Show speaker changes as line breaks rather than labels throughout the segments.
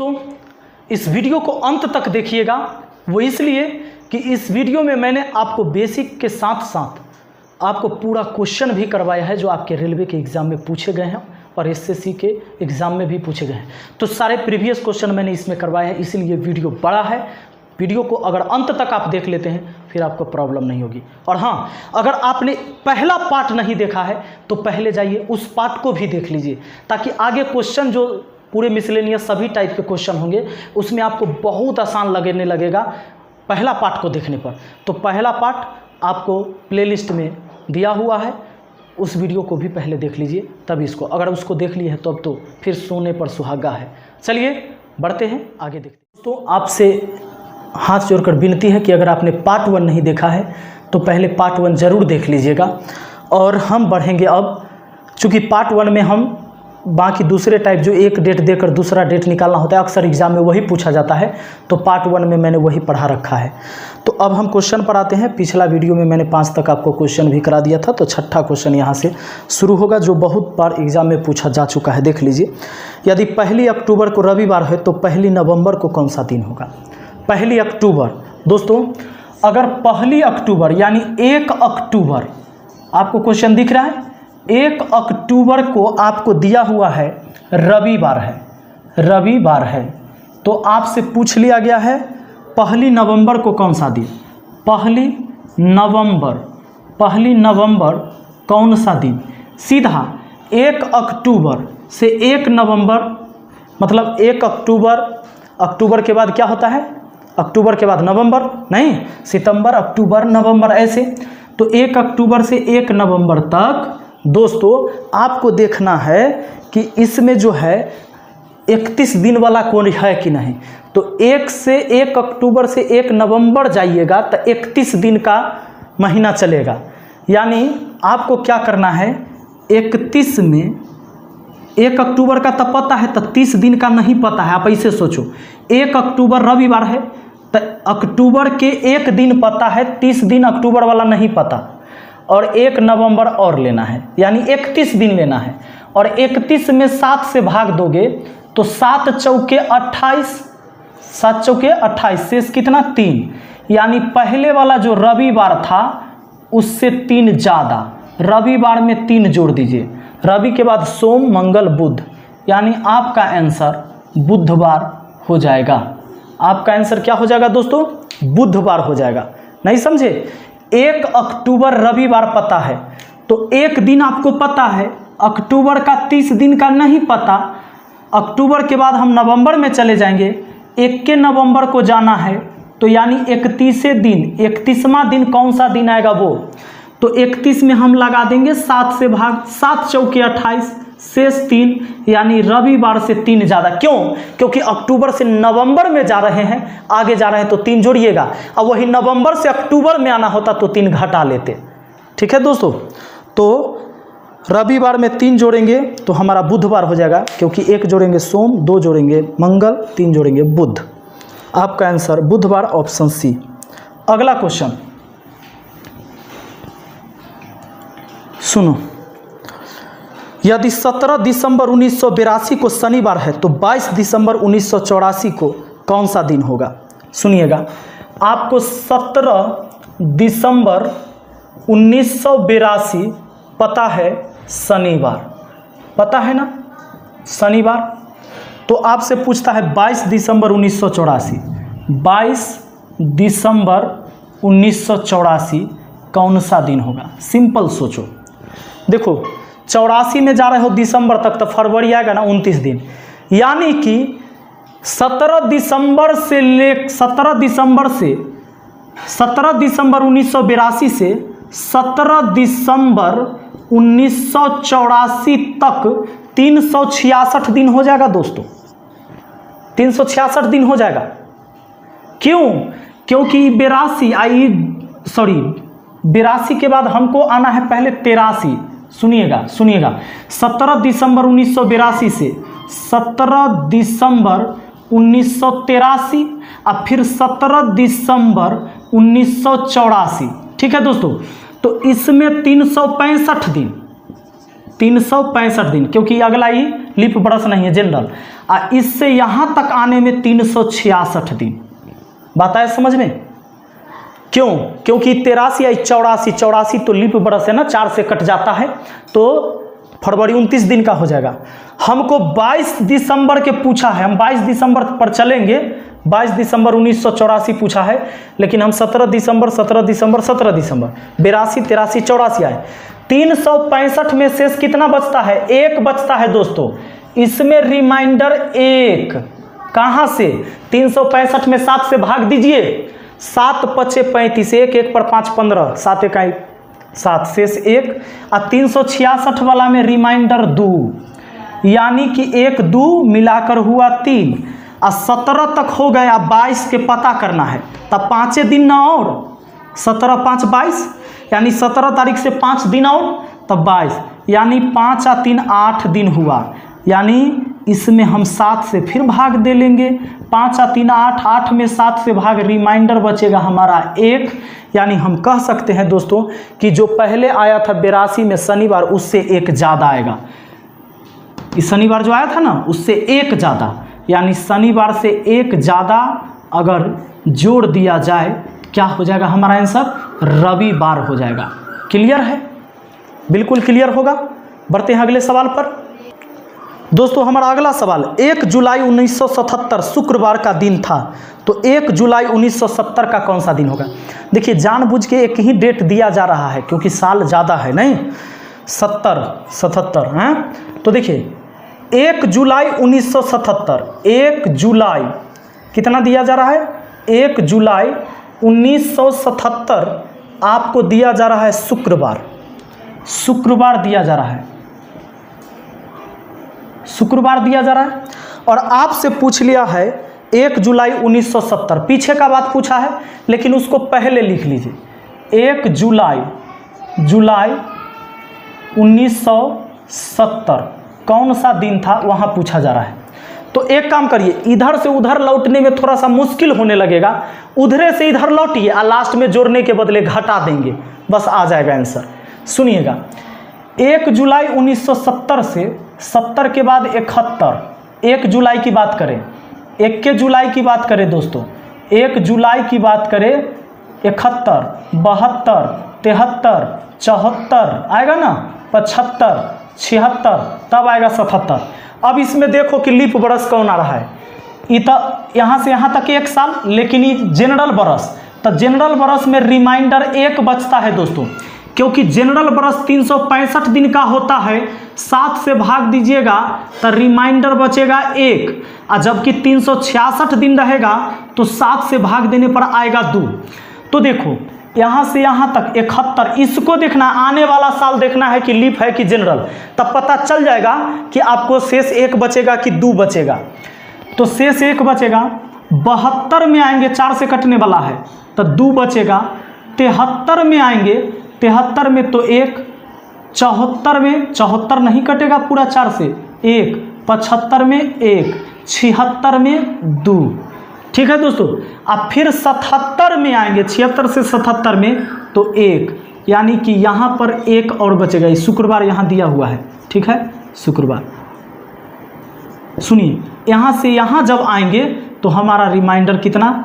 दोस्तों इस वीडियो को अंत तक देखिएगा, वो इसलिए कि इस वीडियो में मैंने आपको बेसिक के साथ साथ आपको पूरा क्वेश्चन भी करवाया है जो आपके रेलवे के एग्ज़ाम में पूछे गए हैं और एसएससी के एग्ज़ाम में भी पूछे गए हैं। तो सारे प्रीवियस क्वेश्चन मैंने इसमें करवाए हैं, इसलिए वीडियो बड़ा है। वीडियो को अगर अंत तक आप देख लेते हैं फिर आपको प्रॉब्लम नहीं होगी। और हाँ, अगर आपने पहला पार्ट नहीं देखा है तो पहले जाइए उस पार्ट को भी देख लीजिए, ताकि आगे क्वेश्चन जो पूरे मिसलेनियस सभी टाइप के क्वेश्चन होंगे उसमें आपको बहुत आसान लगने लगेगा पहला पार्ट को देखने पर। तो पहला पार्ट आपको प्लेलिस्ट में दिया हुआ है, उस वीडियो को भी पहले देख लीजिए, तब इसको अगर उसको देख लिए है तो अब तो फिर सोने पर सुहागा है। चलिए बढ़ते हैं, आगे देखते हैं। तो आपसे हाथ जोड़कर विनती है कि अगर आपने पार्ट 1 नहीं देखा है तो पहले पार्ट 1 ज़रूर देख लीजिएगा। और हम बढ़ेंगे अब, चूँकि पार्ट 1 में हम बाकी दूसरे टाइप जो एक डेट देकर दूसरा डेट निकालना होता है, अक्सर एग्जाम में वही पूछा जाता है, तो पार्ट 1 में मैंने वही पढ़ा रखा है। तो अब हम क्वेश्चन पर आते हैं। पिछला वीडियो में मैंने 5 तक आपको क्वेश्चन भी करा दिया था, तो छठा क्वेश्चन यहाँ से शुरू होगा जो बहुत बार एग्जाम में पूछा जा चुका है। देख लीजिए, यदि 1 अक्टूबर को रविवार है तो 1 नवंबर को कौन सा दिन होगा? 1 अक्टूबर दोस्तों, अगर 1 अक्टूबर यानी 1 अक्टूबर आपको क्वेश्चन दिख रहा है, 1 अक्टूबर को आपको दिया हुआ है रविवार है, तो आपसे पूछ लिया गया है 1 नवंबर को कौन सा दिन? 1 नवंबर कौन सा दिन? सीधा 1 अक्टूबर से 1 नवंबर, मतलब 1 अक्टूबर के बाद क्या होता है? अक्टूबर के बाद नवंबर नहीं, सितंबर, अक्टूबर, नवंबर, ऐसे। तो 1 अक्टूबर से 1 नवंबर तक दोस्तों आपको देखना है कि इसमें जो है 31 दिन वाला कौन है कि नहीं। तो 1 अक्टूबर से 1 नवंबर जाइएगा तो 31 दिन का महीना चलेगा। यानी आपको क्या करना है, 31 में 1 अक्टूबर का तो पता है, तो 30 दिन का नहीं पता है। आप ऐसे सोचो, 1 अक्टूबर रविवार है तो अक्टूबर के 1 दिन पता है, 30 दिन अक्टूबर वाला नहीं पता, और 1 नवंबर और लेना है, यानी 31 दिन लेना है। और 31 में 7 से भाग दोगे तो 7 चौके 28, शेष कितना? 3। यानी पहले वाला जो रविवार था उससे 3 ज़्यादा, रविवार में 3 जोड़ दीजिए। रवि के बाद सोम, मंगल, बुध, यानी आपका आंसर बुधवार हो जाएगा। आपका आंसर क्या हो जाएगा दोस्तों? बुधवार हो जाएगा। नहीं समझे? 1 अक्टूबर रविवार पता है तो 1 दिन आपको पता है, अक्टूबर का 30 दिन का नहीं पता। अक्टूबर के बाद हम नवंबर में चले जाएंगे, 1 नवंबर को जाना है, तो यानी 31वां दिन कौन सा दिन आएगा वो? तो 31 में हम लगा देंगे 7 से भाग, 7 चौके 28, शेष 3, यानी रविवार से 3 ज़्यादा। क्यों? क्योंकि अक्टूबर से नवंबर में जा रहे हैं, आगे जा रहे हैं तो 3 जोड़िएगा। अब वही नवंबर से अक्टूबर में आना होता तो 3 घटा लेते। ठीक है दोस्तों, तो रविवार में 3 जोड़ेंगे तो हमारा बुधवार हो जाएगा, क्योंकि 1 जोड़ेंगे सोम, 2 जोड़ेंगे मंगल, 3 जोड़ेंगे बुध। आपका आंसर बुधवार, ऑप्शन सी। अगला क्वेश्चन सुनो, यदि 17 दिसंबर 1982 को शनिवार है तो 22 दिसंबर 1984 को कौन सा दिन होगा? सुनिएगा, आपको 17 दिसंबर 1982 पता है, शनिवार पता है ना, शनिवार। तो आपसे पूछता है 22 दिसंबर 1984, 22 दिसंबर 1984 कौन सा दिन होगा? सिंपल सोचो, देखो 84 में जा रहे हो दिसंबर तक तो फरवरी आएगा ना, 29 दिन। यानी कि 17 दिसंबर 1982 से 17 दिसंबर 1984 तक 366 दिन हो जाएगा दोस्तों, 366 दिन हो जाएगा। क्यों? क्योंकि 82 के बाद हमको आना है पहले 83। सुनिएगा 17 दिसंबर 1982 से 17 दिसंबर 1983 और फिर 17 दिसंबर 1984। ठीक है दोस्तों, तो इसमें 365 दिन, क्योंकि अगला ही लीप बरस नहीं है, जनरल। इससे यहाँ तक आने में 366 दिन। बात आए समझ में? क्यों? क्योंकि 83 या 84 तो लीप बरस है ना, 4 से कट जाता है, तो फरवरी 29 दिन का हो जाएगा। हमको 22 दिसंबर के पूछा है, हम 22 दिसंबर पर चलेंगे। 22 दिसंबर 1984 पूछा है, लेकिन हम 17 दिसंबर 82, 83, 84 आए। 365 में शेष कितना बचता है? 1 बचता है दोस्तों। इसमें रिमाइंडर 1 कहाँ से? 365 में 7 से भाग दीजिए, 7 पचे 35, 1 1 पर 5 15, 7 1 7 शेष 1। और 366 वाला में रिमाइंडर 2, यानी कि 1 2 मिलाकर हुआ 3, और 17 तक हो गया। 22 के पता करना है, तब 5 दिन ना और 17 5 22, यानी 17 तारीख से 5 दिन और तब 22, यानी 5 और 3 8 दिन हुआ। यानी इसमें हम 7 से फिर भाग दे लेंगे। 5 और 3 8, 8 में 7 से भाग, रिमाइंडर बचेगा हमारा 1। यानी हम कह सकते हैं दोस्तों कि जो पहले आया था 82 में शनिवार, उससे 1 ज़्यादा आएगा। इस शनिवार जो आया था ना, उससे 1 ज़्यादा, यानी शनिवार से 1 ज़्यादा अगर जोड़ दिया जाए, क्या हो जाएगा हमारा आंसर? रविवार हो जाएगा। क्लियर है? बिल्कुल क्लियर होगा। बढ़ते हैं अगले सवाल पर। दोस्तों हमारा अगला सवाल, 1 जुलाई 1977 शुक्रवार का दिन था, तो 1 जुलाई 1970 का कौन सा दिन होगा? देखिए जानबूझ के एक ही डेट दिया जा रहा है, क्योंकि साल ज़्यादा है, नहीं 77 हैं। तो देखिए 1 जुलाई 1977, 1 जुलाई कितना दिया जा रहा है? 1 जुलाई 1977 आपको दिया जा रहा है शुक्रवार। शुक्रवार दिया जा रहा है, शुक्रवार दिया जा रहा है। और आपसे पूछ लिया है 1 जुलाई 1970, पीछे का बात पूछा है, लेकिन उसको पहले लिख लीजिए। 1 जुलाई 1970 कौन सा दिन था, वहाँ पूछा जा रहा है। तो एक काम करिए, इधर से उधर लौटने में थोड़ा सा मुश्किल होने लगेगा, उधरे से इधर लौटिए और लास्ट में जोड़ने के बदले घटा देंगे, बस आ जाएगा आंसर। सुनिएगा, 1 जुलाई 1970 से 70 के बाद 71, 1 जुलाई की बात करें, 1 जुलाई की बात करें दोस्तों, 1 जुलाई की बात करें, 71, 72, 73, 74 आएगा ना, 75, 76, तब आएगा 77। अब इसमें देखो कि लीप बरस कौन आ रहा है। यहाँ से यहाँ तक 1 साल, लेकिन ये जनरल बरस, तो जनरल बरस में रिमाइंडर 1 बचता है दोस्तों, क्योंकि जनरल बरस 365 दिन का होता है। 7 से भाग दीजिएगा तो रिमाइंडर बचेगा 1, और जबकि 366 दिन रहेगा तो 7 से भाग देने पर आएगा 2। तो देखो यहाँ से यहाँ तक 71, इसको देखना, आने वाला साल देखना है कि लीप है कि जनरल, तब पता चल जाएगा कि आपको शेष 1 बचेगा कि 2 बचेगा। तो शेष 1 बचेगा। 72 में आएंगे, 4 से कटने वाला है तो 2 बचेगा। 73 में आएंगे, 73 में तो 1, 74 में 74 नहीं कटेगा पूरा 4 से, 1, 75 में 1, 76 में 2। ठीक है दोस्तों। अब फिर 77 में आएंगे, 76 से 77 में तो 1, यानी कि यहाँ पर 1 और बचेगा। ये शुक्रवार यहाँ दिया हुआ है, ठीक है, शुक्रवार। सुनिए, यहाँ से यहाँ जब आएंगे तो हमारा रिमाइंडर कितना,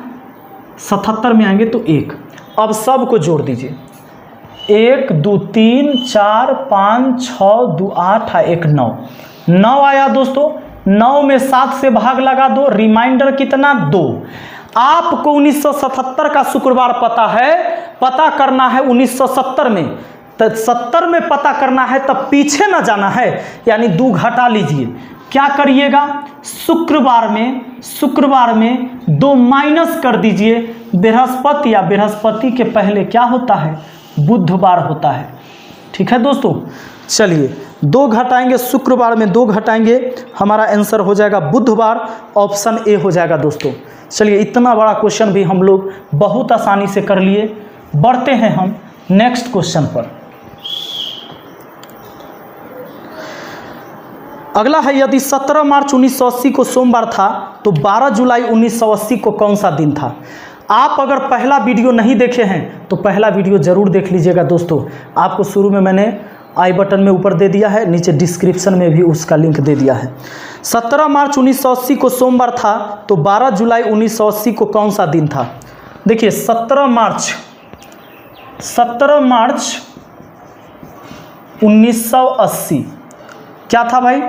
77 में आएंगे तो 1। अब सब को जोड़ दीजिए, 1 2 3 4 5 6 2 8 1 9, 9 आया दोस्तों। 9 में 7 से भाग लगा दो, रिमाइंडर कितना, 2। आपको 1977 का शुक्रवार पता है, पता करना है 1970 में, तो 70 में पता करना है, तब पीछे ना जाना है, यानी 2 घटा लीजिए। क्या करिएगा, शुक्रवार में 2 माइनस कर दीजिए। बृहस्पति या बृहस्पति के पहले क्या होता है, बुधवार होता है। ठीक है दोस्तों, चलिए 2 घटाएंगे, शुक्रवार में 2 घटाएंगे, हमारा आंसर हो जाएगा बुधवार, ऑप्शन ए हो जाएगा दोस्तों। चलिए, इतना बड़ा क्वेश्चन भी हम लोग बहुत आसानी से कर लिए। बढ़ते हैं हम नेक्स्ट क्वेश्चन पर। अगला है, यदि 17 मार्च 1980 को सोमवार था तो 12 जुलाई 1980 को कौन सा दिन था। आप अगर पहला वीडियो नहीं देखे हैं तो पहला वीडियो ज़रूर देख लीजिएगा दोस्तों। आपको शुरू में मैंने आई बटन में ऊपर दे दिया है, नीचे डिस्क्रिप्शन में भी उसका लिंक दे दिया है। 17 मार्च 1980 को सोमवार था, तो 12 जुलाई 1980 को कौन सा दिन था? देखिए 17 मार्च 1980 क्या था भाई?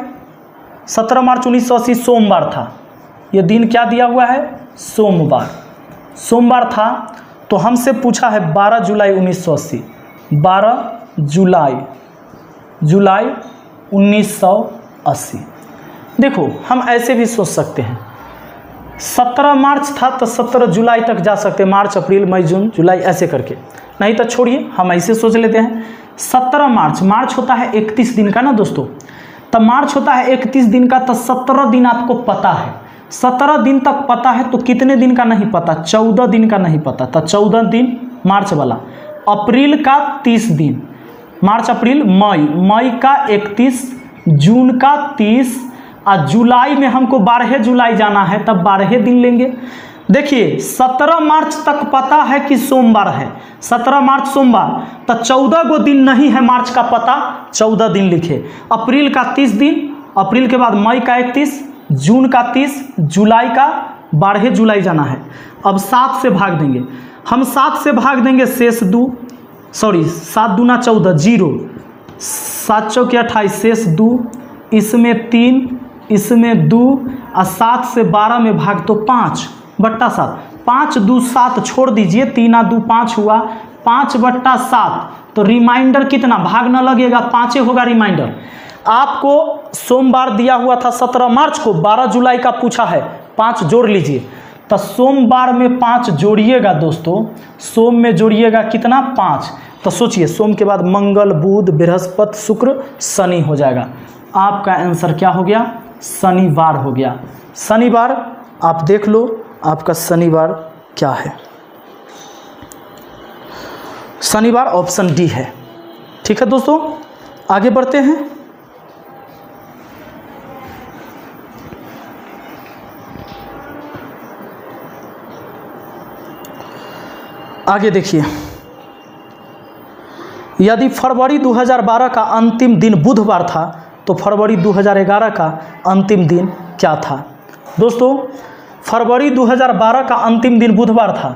17 मार्च 1980 सोमवार था। ये दिन क्या दिया हुआ है? सोमवार था। तो हमसे पूछा है 12 जुलाई 1980, 12 जुलाई 1980। देखो हम ऐसे भी सोच सकते हैं, 17 मार्च था तो 17 जुलाई तक जा सकते हैं, मार्च अप्रैल मई जून जुलाई ऐसे करके। नहीं तो छोड़िए, हम ऐसे सोच लेते हैं 17 मार्च होता है 31 दिन का ना दोस्तों, तब मार्च होता है 31 दिन का, तो 17 दिन आपको पता है, 17 दिन तक पता है। तो कितने दिन का नहीं पता? 14 दिन का नहीं पता, तो 14 दिन मार्च वाला। अप्रैल का 30 दिन, मार्च अप्रैल मई का 31, जून का 30, और जुलाई में हमको 12 जुलाई जाना है, तब 12 दिन लेंगे। देखिए 17 मार्च तक पता है कि सोमवार है, 17 मार्च सोमवार, तो 14 गो दिन नहीं है मार्च का पता, 14 दिन लिखे। अप्रैल का 30 दिन, अप्रैल के बाद मई का 31, जून का 30, जुलाई का 12 जुलाई जाना है। अब 7 से भाग देंगे हम, 7 से भाग देंगे शेष 2, 7 दूना 14, 0, 7 चौके 28, शेष 2, इसमें 3, इसमें 2, और 7 से 12 में भाग तो 5/7, 5 2 7 छोड़ दीजिए, 3 आ 2 5 हुआ, 5/7। तो रिमाइंडर कितना? भाग न लगेगा, 5 होगा रिमाइंडर। आपको सोमवार दिया हुआ था 17 मार्च को, 12 जुलाई का पूछा है, 5 जोड़ लीजिए। तो सोमवार में 5 जोड़िएगा दोस्तों, सोम में जोड़िएगा कितना? 5। तो सोचिए सोम के बाद मंगल, बुध, बृहस्पति, शुक्र, शनि हो जाएगा। आपका आंसर क्या हो गया? शनिवार हो गया। शनिवार आप देख लो, आपका शनिवार क्या है? शनिवार ऑप्शन डी है। ठीक है दोस्तों, आगे बढ़ते हैं। आगे देखिए, यदि फरवरी 2012 का अंतिम दिन बुधवार था, तो फरवरी 2011 का अंतिम दिन क्या था? दोस्तों फरवरी 2012 का अंतिम दिन बुधवार था,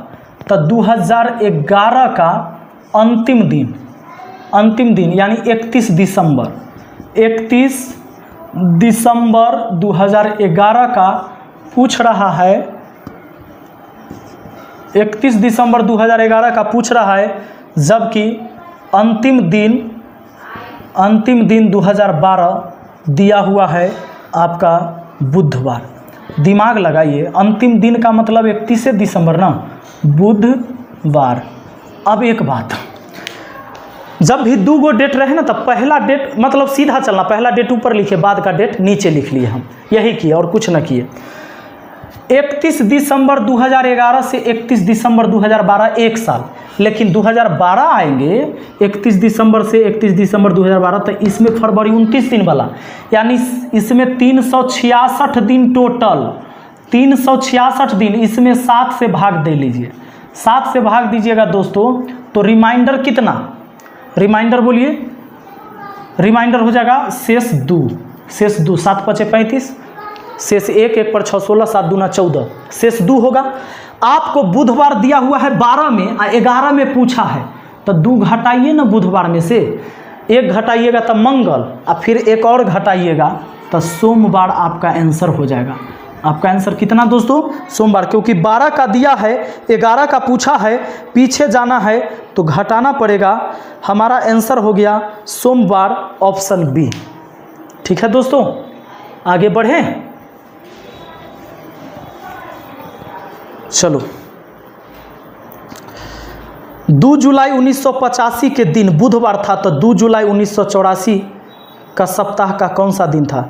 तो 2011 का अंतिम दिन यानी 31 दिसंबर 2011 का पूछ रहा है। 31 दिसंबर 2011 का पूछ रहा है, जबकि अंतिम दिन 2012 दिया हुआ है आपका बुधवार। दिमाग लगाइए, अंतिम दिन का मतलब 31 दिसंबर ना, बुधवार। अब एक बात, जब भी 2 गो डेट रहे ना, तब पहला डेट मतलब सीधा चलना, पहला डेट ऊपर लिखे, बाद का डेट नीचे लिख लिए। हम यही किए और कुछ न किए। 31 दिसंबर 2011 से 31 दिसंबर 2012 एक साल, लेकिन 2012 आएंगे 31 दिसंबर से 31 दिसंबर 2012, तो इसमें फरवरी 29 दिन वाला, यानी इसमें 366 दिन टोटल, 366 दिन। इसमें 7 से भाग दे लीजिए, 7 से भाग दीजिएगा दोस्तों, तो रिमाइंडर कितना? रिमाइंडर बोलिए, रिमाइंडर हो जाएगा शेष 2, 7 5 35, शेष 1 1 पर 6 16, 7 दूना 14, शेष 2 होगा। आपको बुधवार दिया हुआ है 12 में और 11 में पूछा है, तो 2 घटाइए ना बुधवार में से, 1 घटाइएगा तो मंगल, और फिर 1 और घटाइएगा तो सोमवार आपका आंसर हो जाएगा। आपका आंसर कितना दोस्तों? सोमवार, क्योंकि 12 का दिया है, 11 का पूछा है, पीछे जाना है तो घटाना पड़ेगा। हमारा आंसर हो गया सोमवार, ऑप्शन बी। ठीक है दोस्तों, आगे बढ़ें। चलो, 2 जुलाई 1985 के दिन बुधवार था, तो 2 जुलाई 1984 का सप्ताह का कौन सा दिन था?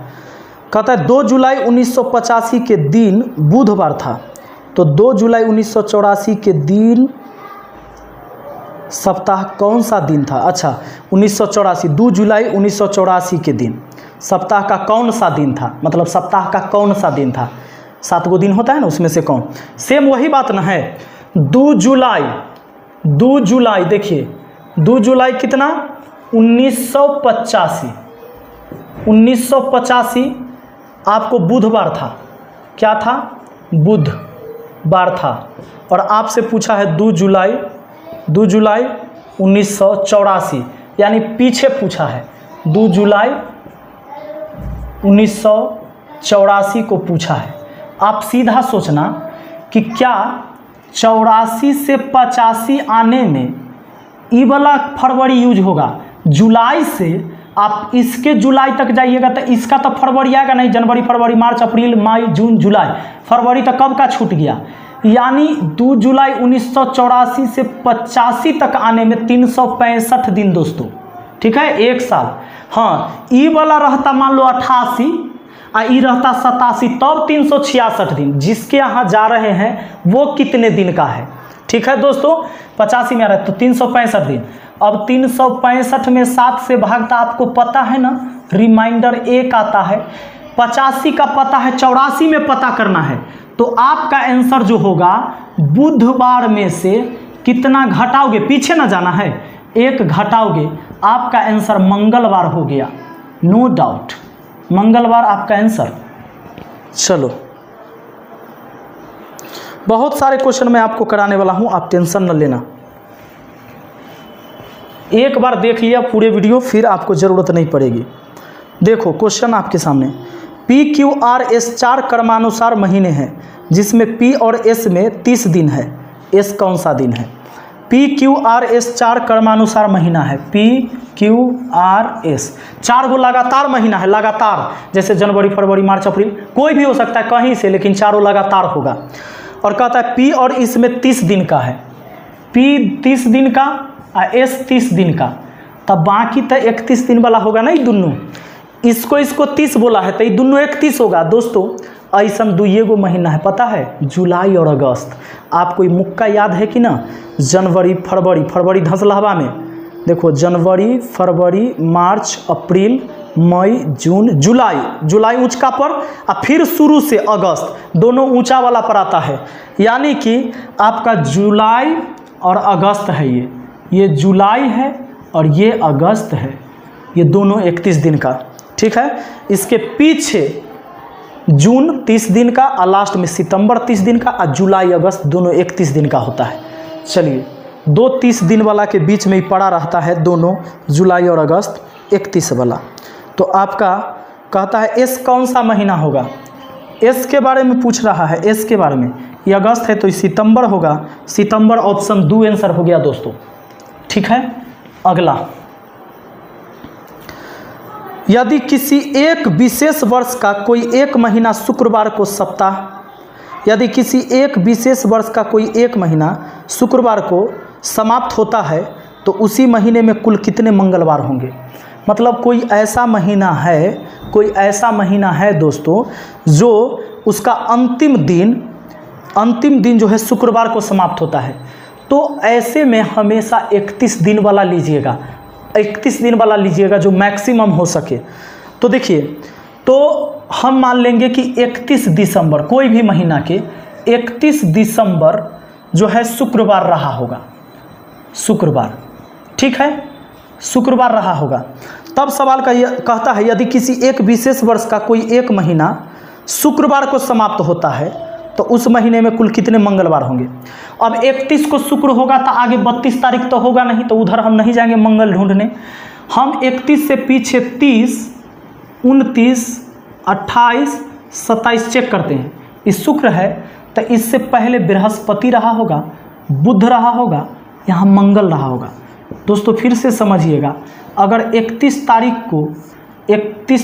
कहता है 2 जुलाई 1985 के दिन बुधवार था, तो 2 जुलाई 1984 के दिन सप्ताह कौन सा दिन था? अच्छा 1984, 2 जुलाई 1984 के दिन सप्ताह का कौन सा दिन था? मतलब सप्ताह का कौन सा दिन था? 7 गो दिन होता है ना, उसमें से कौन? सेम वही बात ना है। 2 जुलाई देखिए 2 जुलाई कितना? 1985 आपको बुधवार था, क्या था, बुधवार था। और आपसे पूछा है 2 जुलाई 1984, यानी पीछे पूछा है, 2 जुलाई 1984 को पूछा है। आप सीधा सोचना कि क्या 84 से 85 आने में ई वाला फरवरी यूज होगा। जुलाई से आप इसके जुलाई तक जाइएगा तो इसका तो फरवरी आएगा नहीं, जनवरी फरवरी मार्च अप्रैल मई जून जुलाई, फरवरी तो कब का छूट गया। यानी 2 जुलाई 1984 से 85 तक आने में 365 दिन दोस्तों, ठीक है, एक साल। हाँ, ई वाला रहता मान लो 88 और ई रहता 87, तब 366 दिन। जिसके यहाँ जा रहे हैं वो कितने दिन का है, ठीक है दोस्तों, 85 में आ रहा है तो 365 दिन। अब 365 में 7 से भागता, आपको पता है ना, रिमाइंडर 1 आता है। 85 का पता है, 84 में पता करना है, तो आपका आंसर जो होगा बुधवार में से कितना घटाओगे, पीछे ना जाना है, 1 घटाओगे, आपका आंसर मंगलवार हो गया, नो डाउट, मंगलवार आपका आंसर। चलो, बहुत सारे क्वेश्चन मैं आपको कराने वाला हूं, आप टेंशन न लेना। एक बार देख लिया पूरे वीडियो, फिर आपको ज़रूरत नहीं पड़ेगी। देखो क्वेश्चन आपके सामने, PQRS 4 क्रमानुसार महीने हैं, जिसमें P और S में 30 दिन है। S कौन सा दिन है? PQRS 4 क्रमानुसार महीना है। PQRS 4 गो लगातार महीना है, लगातार, जैसे जनवरी फरवरी मार्च अप्रैल, कोई भी हो सकता है कहीं से, लेकिन चारों लगातार होगा। और कहता है P और इसमें 30 दिन का है, P 30 दिन का और S 30 दिन का, तब बाकी तो 31 दिन वाला होगा ना, ये दोनों, इसको 30 बोला है तो ये दोनों 31 होगा। दोस्तों ऐसा 2 गो महीना है, पता है, जुलाई और अगस्त। आपको मुक्का याद है कि ना, जनवरी फरवरी धंसलहवा में देखो, जनवरी फरवरी मार्च अप्रैल मई जून जुलाई ऊंचका पर, और फिर शुरू से अगस्त, दोनों ऊंचा वाला पर आता है। यानी कि आपका जुलाई और अगस्त है, ये जुलाई है और ये अगस्त है, ये दोनों 31 दिन का, ठीक है। इसके पीछे जून 30 दिन का और लास्ट में सितंबर 30 दिन का, और जुलाई अगस्त दोनों 31 दिन का होता है। चलिए, 2 30 दिन वाला के बीच में ही पड़ा रहता है दोनों, जुलाई और अगस्त 31 वाला। तो आपका कहता है एस कौन सा महीना होगा, एस के बारे में पूछ रहा है, एस के बारे में। ये अगस्त है तो सितंबर होगा, सितंबर ऑप्शन 2 आंसर हो गया दोस्तों, ठीक है। अगला, यदि किसी एक विशेष वर्ष का कोई एक महीना शुक्रवार को सप्ताह, यदि किसी एक विशेष वर्ष का कोई एक महीना शुक्रवार को समाप्त होता है तो उसी महीने में कुल कितने मंगलवार होंगे। मतलब कोई ऐसा महीना है दोस्तों, जो उसका अंतिम दिन जो है शुक्रवार को समाप्त होता है, तो ऐसे में हमेशा 31 दिन वाला लीजिएगा, 31 दिन वाला लीजिएगा जो मैक्सिमम हो सके। तो देखिए, तो हम मान लेंगे कि 31 दिसंबर, कोई भी महीना के 31 दिसंबर जो है शुक्रवार रहा होगा, शुक्रवार, ठीक है, शुक्रवार रहा होगा। तब सवाल का कहता है यदि किसी एक विशेष वर्ष का कोई एक महीना शुक्रवार को समाप्त होता है तो उस महीने में कुल कितने मंगलवार होंगे। अब 31 को शुक्र होगा तो आगे 32 तारीख तो होगा नहीं, तो उधर हम नहीं जाएंगे मंगल ढूंढने। हम 31 से पीछे 30, 29, 28, 27 चेक करते हैं। इस शुक्र है तो इससे पहले बृहस्पति रहा होगा, बुध रहा होगा, यहाँ मंगल रहा होगा। दोस्तों फिर से समझिएगा, अगर 31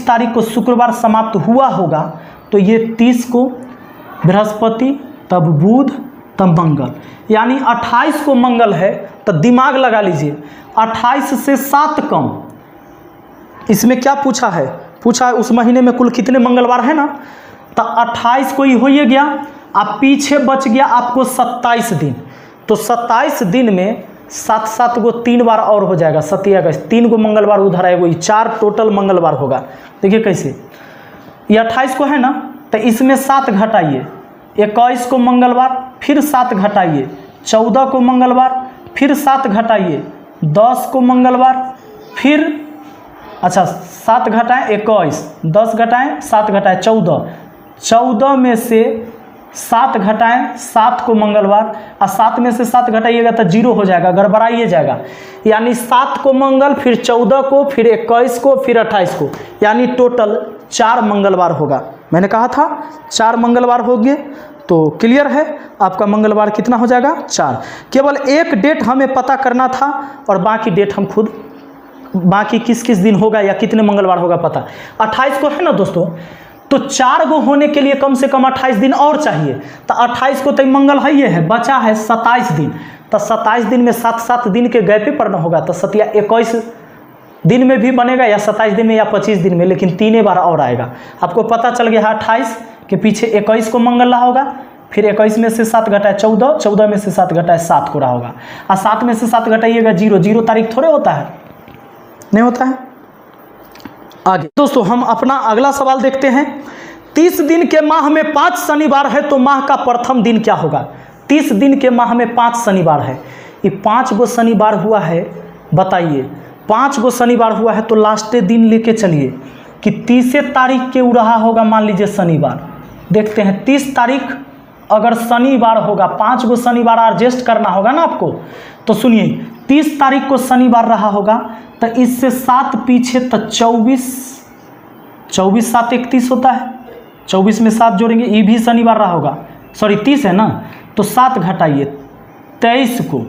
तारीख को शुक्रवार समाप्त हुआ होगा तो ये 30 को बृहस्पति, तब बुध, तब मंगल, यानी 28 को मंगल है। तो दिमाग लगा लीजिए, 28 से 7 कम, इसमें क्या पूछा है, उस महीने में कुल कितने मंगलवार है ना, तो 28 को ही हो ही गया। आप पीछे बच गया आपको 27 दिन, तो 27 दिन में 7 गो 3 बार और हो जाएगा, 27 अगस्त 3 गो मंगलवार उधर आएगा, 4 टोटल मंगलवार होगा। देखिए कैसे, ये 28 को है ना, तो इसमें 7 घटाइए, 21 को मंगलवार, फिर 7 घटाइए, 14 को मंगलवार, फिर 7 घटाइए, 10 को मंगलवार, फिर अच्छा 7 घटाएँ 21, 10 घटाएँ 7 घटाएँ 14, 14 में से 7 घटाएँ 7 को मंगलवार, और 7 में से 7 घटाइएगा तो 0 हो जाएगा, गड़बड़ाइए जाएगा। यानी 7 को मंगल, फिर 14 को, फिर 21 को, फिर 28 को, यानी टोटल 4 मंगलवार होगा। मैंने कहा था 4 मंगलवार हो गए, तो क्लियर है आपका मंगलवार कितना हो जाएगा 4। केवल एक डेट हमें पता करना था और बाकी डेट हम खुद, बाकी किस किस दिन होगा या कितने मंगलवार होगा पता। 28 को है ना दोस्तों, तो 4 गो होने के लिए कम से कम 28 दिन और चाहिए। तो 28 को तो मंगल है, ये है, बचा है 27 दिन। तो 27 दिन में 7-7 दिन के गैपे पर ना होगा, तो 21 दिन में भी बनेगा या 27 दिन में या 25 दिन में, लेकिन 3 बार और आएगा। आपको पता चल गया 28 के पीछे 21 को मंगल रहा होगा, फिर 21 में से 7 घटाए 14, 14 में से 7 घटाए 7 को रहा होगा, और 7 में से 7 घटाइएगा 0, 0 तारीख थोड़े होता है, नहीं होता है। आगे दोस्तों हम अपना अगला सवाल देखते हैं। 30 दिन के माह में 5 शनिवार है तो माह का प्रथम दिन क्या होगा। 30 दिन के माह में 5 शनिवार है, ये 5 गो शनिवार हुआ है, बताइए 5 गो शनिवार हुआ है तो लास्ट दिन लेके चलिए कि 30 तारीख के रहा होगा, मान लीजिए शनिवार। देखते हैं 30 तारीख अगर शनिवार होगा, 5 गो शनिवार एडजस्ट करना होगा ना आपको, तो सुनिए 30 तारीख को शनिवार रहा होगा तो इससे 7 पीछे तो 24, 24 7 31 होता है, 24 में 7 जोड़ेंगे, ये भी शनिवार रहा होगा, सॉरी 30 है ना, तो 7 घटाइए 23 को,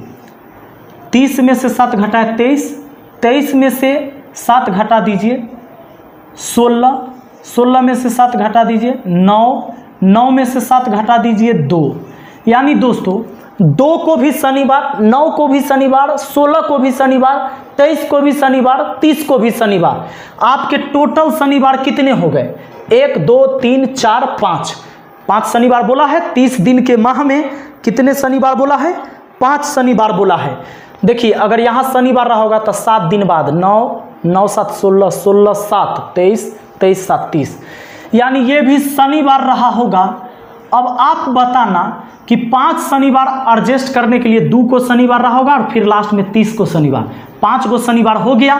30 में से 7 घटाए 23, 23 में से 7 घटा दीजिए 16, 16 में से 7 घटा दीजिए 9, 9 में से 7 घटा दीजिए 2। यानी दोस्तों 2 को भी शनिवार, 9 को भी शनिवार, 16 को भी शनिवार, 23 को भी शनिवार, 30 को भी शनिवार। आपके टोटल शनिवार कितने हो गए, 1 2 3 4 5, 5 शनिवार बोला है। 30 दिन के माह में कितने शनिवार बोला है, 5 शनिवार बोला है। देखिए अगर यहाँ शनिवार रहा होगा तो 7 दिन बाद 9, 9 7 16, 16 7 23, 23 7 30, यानी ये भी शनिवार रहा होगा। अब आप बताना कि 5 शनिवार एडजस्ट करने के लिए 2 को शनिवार रहा होगा और फिर लास्ट में 30 को शनिवार, 5 गो शनिवार हो गया।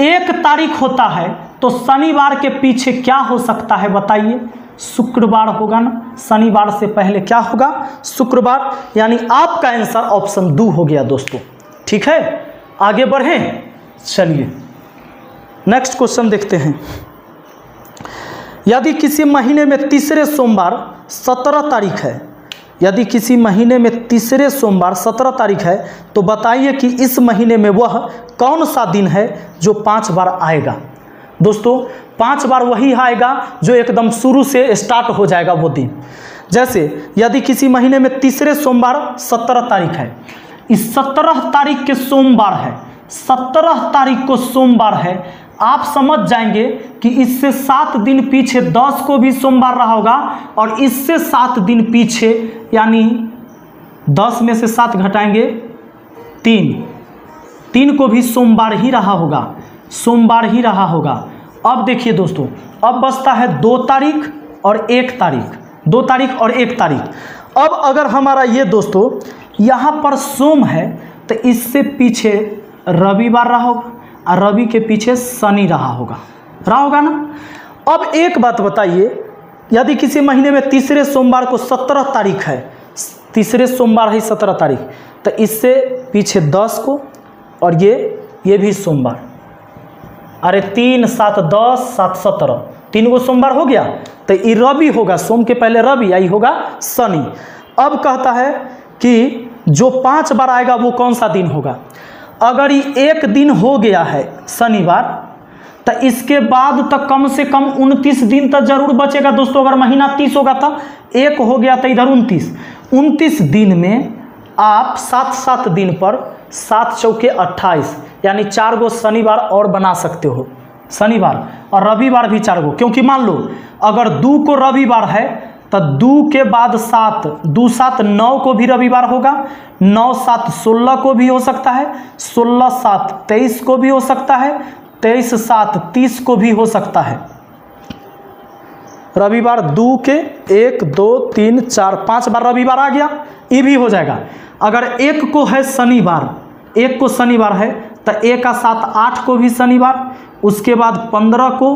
1 तारीख होता है तो शनिवार के पीछे क्या हो सकता है बताइए, शुक्रवार होगा ना, शनिवार से पहले क्या होगा, शुक्रवार। यानी आपका आंसर ऑप्शन 2 हो गया दोस्तों। ठीक है आगे बढ़ें, चलिए नेक्स्ट क्वेश्चन देखते हैं। यदि किसी महीने में तीसरे सोमवार 17 तारीख है, यदि किसी महीने में तीसरे सोमवार 17 तारीख है तो बताइए कि इस महीने में वह कौन सा दिन है जो 5 बार आएगा। दोस्तों 5 बार वही आएगा जो एकदम शुरू से स्टार्ट हो जाएगा वो दिन। जैसे यदि किसी महीने में तीसरे सोमवार 17 तारीख है, इस 17 तारीख के सोमवार है, 17 तारीख को सोमवार है, आप समझ जाएंगे कि इससे 7 दिन पीछे 10 को भी सोमवार रहा होगा और इससे 7 दिन पीछे, यानी 10 में से 7 घटाएंगे 3 को भी सोमवार ही रहा होगा, सोमवार ही रहा होगा। अब देखिए दोस्तों अब बचता है 2 तारीख और 1 तारीख, 2 तारीख और 1 तारीख। अब अगर हमारा ये दोस्तों यहाँ पर सोम है तो इससे पीछे रविवार रहा होगा और रवि के पीछे शनि रहा होगा ना। अब एक बात बताइए, यदि किसी महीने में तीसरे सोमवार को 17 तारीख है, तीसरे सोमवार है 17 तारीख, तो इससे पीछे 10 को और ये भी सोमवार, अरे 3 7 10 7 17, 3 गो सोमवार हो गया, तो ये रवि होगा, सोम के पहले रवि आई होगा शनि। अब कहता है कि जो 5 बार आएगा वो कौन सा दिन होगा। अगर ये 1 दिन हो गया है शनिवार, तो इसके बाद तक कम से कम 29 दिन तक जरूर बचेगा दोस्तों। अगर महीना 30 होगा तो 1 हो गया तो इधर 29 दिन में आप 7 दिन पर 7 चौके 28, यानी 4 गो शनिवार और बना सकते हो, शनिवार और रविवार भी 4 गो। क्योंकि मान लो अगर 2 को रविवार है तो 2 के बाद 7, 2 7 9 को भी रविवार होगा, 9 7 16 को भी हो सकता है, 16 7 23 को भी हो सकता है, 23 7 30 को भी हो सकता है। रविवार 2 के 1 2 3 4 5 बार रविवार आ गया, ये भी हो जाएगा। अगर 1 को है शनिवार, 1 को शनिवार है तो 1 का 7 8 को भी शनिवार, उसके बाद 15 को,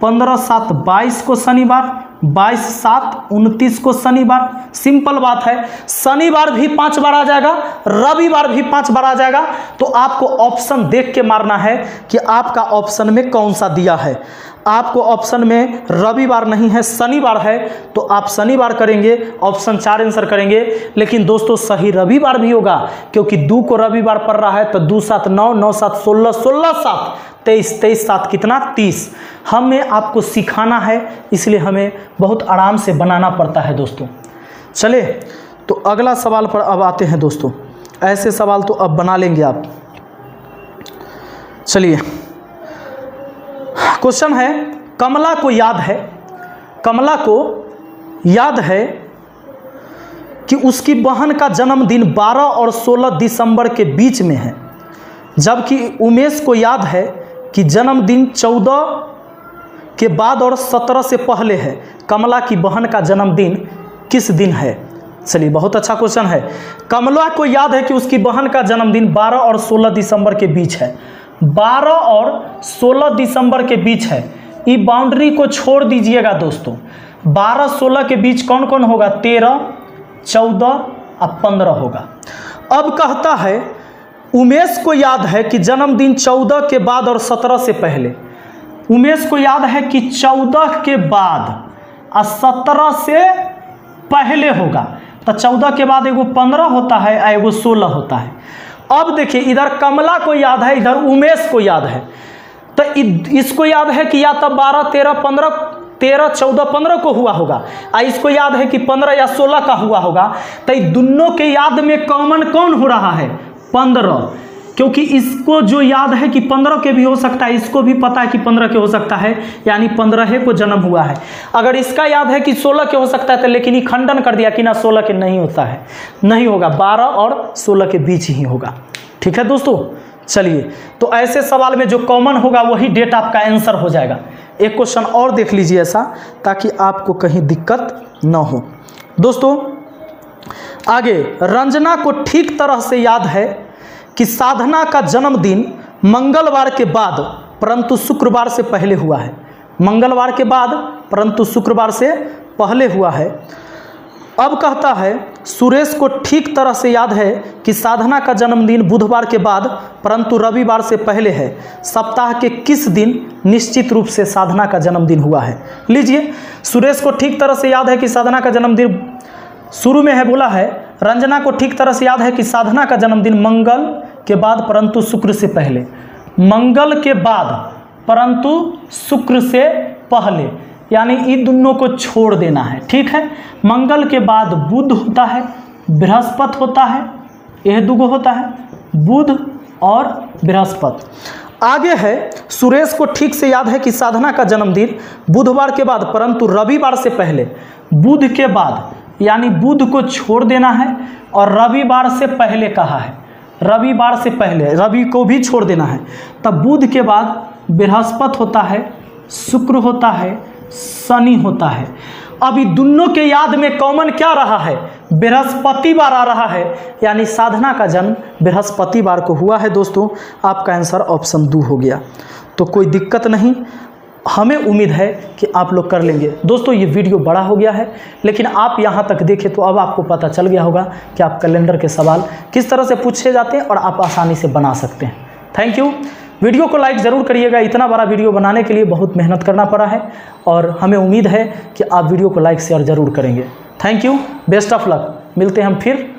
15 7 22 को शनिवार, 22 7 29 को शनिवार। सिंपल बात है, शनिवार भी 5 बार आ जाएगा, रविवार भी 5 बार आ जाएगा। तो आपको ऑप्शन देख के मारना है कि आपका ऑप्शन में कौन सा दिया है। आपको ऑप्शन में रविवार नहीं है, शनिवार है, तो आप शनिवार करेंगे, ऑप्शन 4 आंसर करेंगे। लेकिन दोस्तों सही रविवार भी होगा, क्योंकि 2 को रविवार पड़ रहा है, तो 2 7 9, 9 7 16, 16 7 23, 23 7 कितना 30। हमें आपको सिखाना है, इसलिए हमें बहुत आराम से बनाना पड़ता है दोस्तों। चले तो अगला सवाल पर अब आते हैं दोस्तों। ऐसे सवाल तो अब बना लेंगे आप। चलिए, क्वेश्चन है, कमला को याद है, कमला को याद है कि उसकी बहन का जन्मदिन 12 और 16 दिसंबर के बीच में है, जबकि उमेश को याद है कि जन्मदिन 14 के बाद और 17 से पहले है। कमला की बहन का जन्मदिन किस दिन है? चलिए, बहुत अच्छा क्वेश्चन है। कमला को याद है कि उसकी बहन का जन्मदिन 12 और 16 दिसंबर के बीच है। 12 और 16 दिसंबर के बीच है। ये बाउंड्री को छोड़ दीजिएगा दोस्तों। 12 16 के बीच कौन कौन होगा? 13 14 और 15 होगा। अब कहता है उमेश को याद है कि जन्मदिन 14 के बाद और 17 से पहले। उमेश को याद है कि 14 के बाद और 17 से पहले होगा। तो 14 के बाद एगो 15 होता है और एगो 16 होता है। अब देखिए, इधर कमला को याद है, इधर उमेश को याद है। तो इसको याद है कि या तो 12 13 15 13 14 15 को हुआ होगा, और इसको याद है कि 15 या 16 का हुआ होगा। तो दोनों के याद में कॉमन कौन हो रहा है? 15, क्योंकि इसको जो याद है कि 15 के भी हो सकता है, इसको भी पता है कि 15 के हो सकता है, यानी 15 को जन्म हुआ है। अगर इसका याद है कि 16 के हो सकता है, तो लेकिन ये खंडन कर दिया कि ना 16 के नहीं होता है, नहीं होगा, 12 और 16 के बीच ही होगा। ठीक है दोस्तों, चलिए, तो ऐसे सवाल में जो कॉमन होगा वही डेट आपका आंसर हो जाएगा। एक क्वेश्चन और देख लीजिए ऐसा, ताकि आपको कहीं दिक्कत न हो। दोस्तों आगे, रंजना को ठीक तरह से याद है कि साधना का जन्मदिन मंगलवार के बाद परंतु शुक्रवार से पहले हुआ है। मंगलवार के बाद परंतु शुक्रवार से पहले हुआ है। अब कहता है सुरेश को ठीक तरह से याद है कि साधना का जन्मदिन बुधवार के बाद परंतु रविवार से पहले है। सप्ताह के किस दिन निश्चित रूप से साधना का जन्मदिन हुआ है? लीजिए, सुरेश को ठीक तरह से याद है कि साधना का जन्मदिन शुरू में है, बोला है रंजना को ठीक तरह से याद है कि साधना का जन्मदिन मंगल के बाद परंतु शुक्र से पहले। मंगल के बाद परंतु शुक्र से पहले, यानी इन दोनों को छोड़ देना है। ठीक है, मंगल के बाद बुध होता है, बृहस्पति होता है, यह दुगो होता है, बुध और बृहस्पति। आगे है, सुरेश को ठीक से याद है कि साधना का जन्मदिन बुधवार के बाद परंतु रविवार से पहले। बुध के बाद यानी बुध को छोड़ देना है, और रविवार से पहले कहा है, रविवार से पहले, रवि को भी छोड़ देना है। तब बुध के बाद बृहस्पति होता है, शुक्र होता है, शनि होता है। अभी दोनों के याद में कॉमन क्या रहा है? बृहस्पतिवार आ रहा है, यानी साधना का जन्म बृहस्पतिवार को हुआ है। दोस्तों आपका आंसर ऑप्शन 2 हो गया। तो कोई दिक्कत नहीं, हमें उम्मीद है कि आप लोग कर लेंगे। दोस्तों ये वीडियो बड़ा हो गया है, लेकिन आप यहाँ तक देखें तो अब आपको पता चल गया होगा कि आप कैलेंडर के सवाल किस तरह से पूछे जाते हैं और आप आसानी से बना सकते हैं। Thank you. वीडियो को लाइक ज़रूर करिएगा। इतना बड़ा वीडियो बनाने के लिए बहुत मेहनत करना पड़ा है, और हमें उम्मीद है कि आप वीडियो को लाइक शेयर ज़रूर करेंगे। Thank you, best of luck. मिलते हैं हम फिर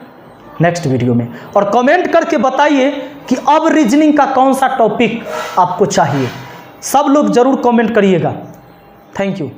नेक्स्ट वीडियो में, और कमेंट करके बताइए कि अब रीजनिंग का कौन सा टॉपिक आपको चाहिए। सब लोग ज़रूर कमेंट करिएगा। Thank you.